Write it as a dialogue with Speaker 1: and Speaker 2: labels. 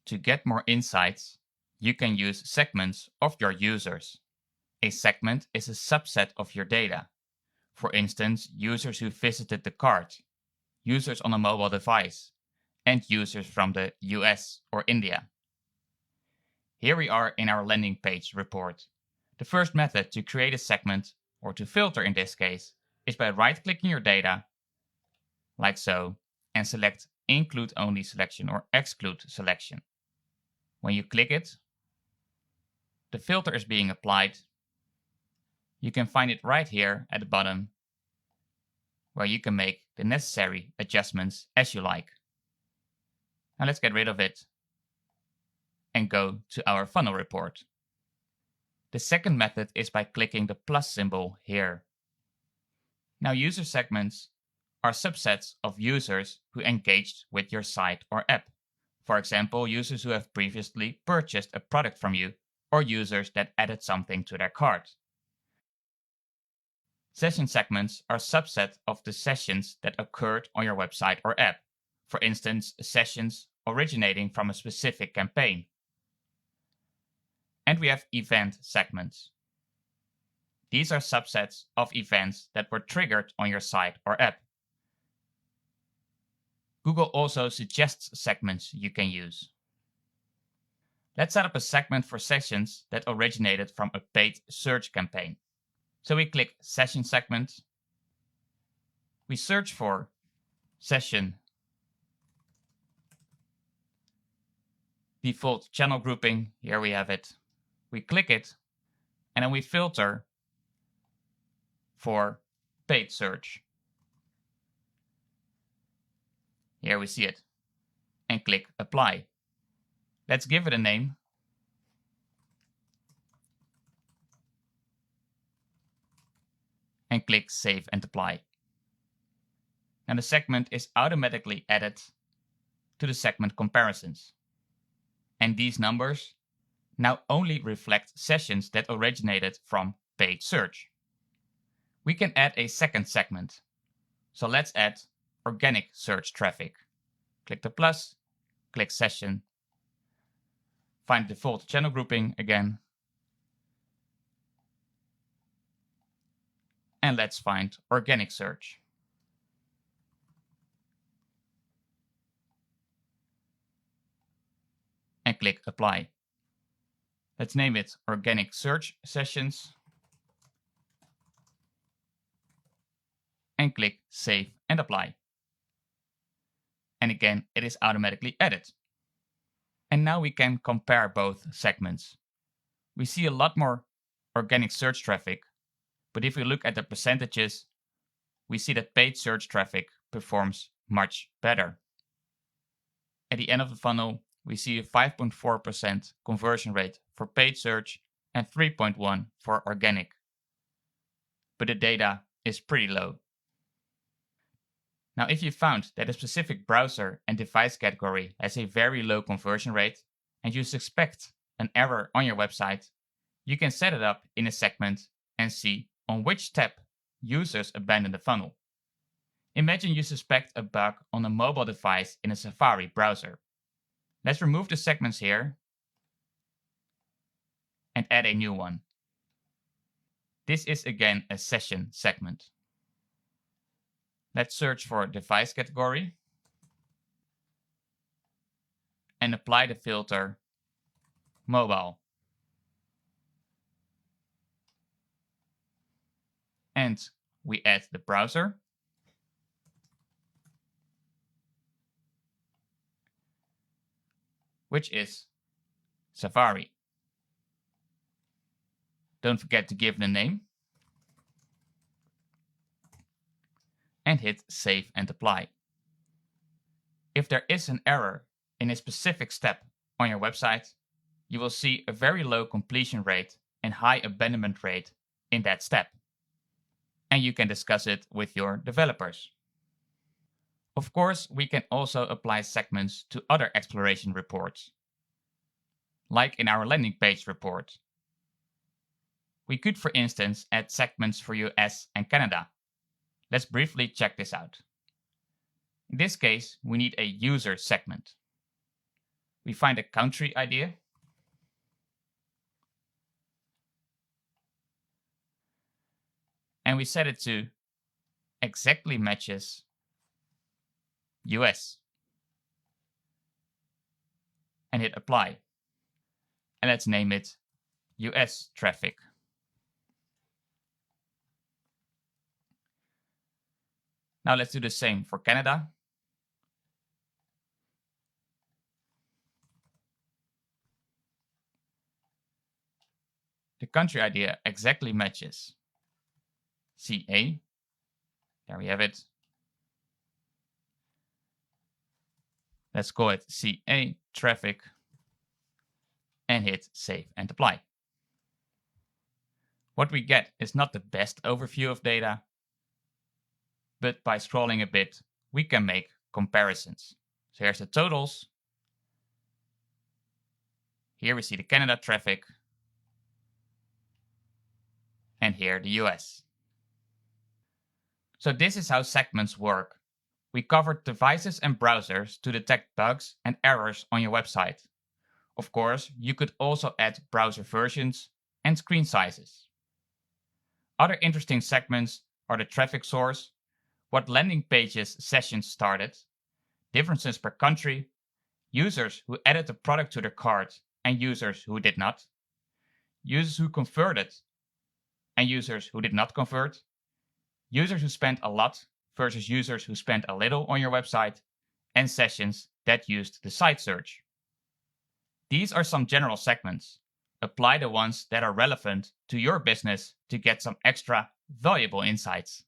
Speaker 1: To get more insights, you can use segments of your users. A segment is a subset of your data. For instance, users who visited the cart, users on a mobile device, and users from the US or India. Here we are in our landing page report. The first method to create a segment, or to filter in this case, is by right-clicking your data, like so, and select Include Only Selection or Exclude Selection. When you click it, the filter is being applied. You can find it right here at the bottom, where you can make the necessary adjustments as you like. Now let's get rid of it and go to our funnel report. The second method is by clicking the plus symbol here. Now user segments are subsets of users who engaged with your site or app. For example, users who have previously purchased a product from you, or users that added something to their cart. Session segments are a subset of the sessions that occurred on your website or app. For instance, sessions originating from a specific campaign. And we have event segments. These are subsets of events that were triggered on your site or app. Google also suggests segments you can use. Let's set up a segment for sessions that originated from a paid search campaign. So we click Session Segment. We search for Session Default Channel Grouping. Here we have it. We click it, and then we filter for paid search. Here we see it, and click Apply. Let's give it a name. And click Save and Apply. Now the segment is automatically added to the segment comparisons. And these numbers now only reflect sessions that originated from paid search. We can add a second segment. So let's add organic search traffic. Click the plus, click Session, find default channel grouping again, and let's find organic search. And click Apply. Let's name it Organic Search Sessions. And click Save and Apply. And again, it is automatically added. And now we can compare both segments. We see a lot more organic search traffic, but if we look at the percentages, we see that paid search traffic performs much better. At the end of the funnel, we see a 5.4% conversion rate for paid search and 3.1% for organic. But the data is pretty low. Now, if you found that a specific browser and device category has a very low conversion rate and you suspect an error on your website, you can set it up in a segment and see on which step users abandon the funnel. Imagine you suspect a bug on a mobile device in a Safari browser. Let's remove the segments here and add a new one. This is again a session segment. Let's search for device category and apply the filter mobile. And we add the browser. Which is Safari. Don't forget to give it a name. And hit Save and Apply. If there is an error in a specific step on your website, you will see a very low completion rate and high abandonment rate in that step. And you can discuss it with your developers. Of course, we can also apply segments to other exploration reports, like in our landing page report. We could, for instance, add segments for US and Canada. Let's briefly check this out. In this case, we need a user segment. we find a country idea. And we set it to exactly matches US. And hit apply. And let's name it US traffic. Now let's do the same for Canada. The country idea exactly matches CA. There we have it. Let's call it CA traffic and hit save and apply. What we get is not the best overview of data, but by scrolling a bit, we can make comparisons. So here's the totals. Here we see the Canada traffic, and here the US. So this is how segments work. We covered devices and browsers to detect bugs and errors on your website. Of course, you could also add browser versions and screen sizes. Other interesting segments are the traffic source, what landing pages sessions started, differences per country, users who added the product to their cart and users who did not, users who converted and users who did not convert, users who spent a lot versus users who spent a little on your website, and sessions that used the site search. These are some general segments. Apply the ones that are relevant to your business to get some extra valuable insights.